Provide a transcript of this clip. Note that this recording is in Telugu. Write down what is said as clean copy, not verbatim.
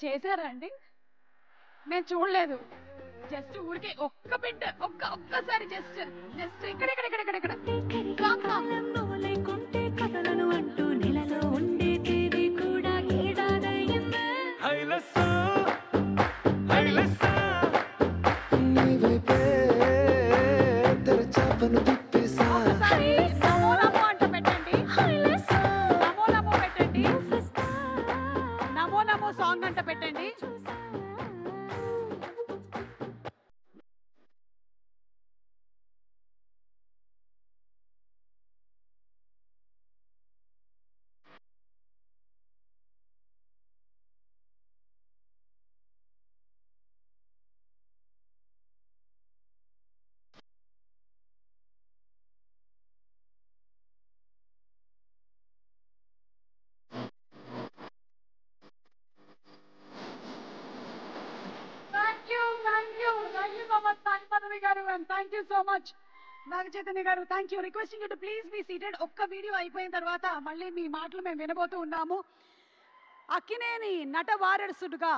చేశారా అండి? నేను చూడలేదు. జస్ట్ ఊరికే ఒక్క బిట్ ఒక్కసారి జస్ట్ జస్ట్ ఇక్కడ ఇక్కడ ఇక్కడ ఇక్కడ ఇక్కడ సాంగ్ సాంగ్ లేకుంటే కథలను అంటూ నెలలో ఉండే తేదీ కూడా ఏడాదయ్యిందే. హైలెస్సా హైలెస్సా నీవైపే తెరచాపను తిప్పేసా. ఒకసారి నమో నమో అంట పెట్టండి. నమో నమో పెట్టండి. నమో నమో సాంగ్ అంట పెట్టండి. Thank you so much, Madhavi garu, and thank you so much, Naga Chaitanya garu. Thank you. Requesting you to please be seated. ఒక్క వీడియో అయిపోయిన తర్వాత మళ్ళీ మీ మాటలు మేము వినబోతూ ఉన్నాము. అక్కినేని నట వారసుడుగా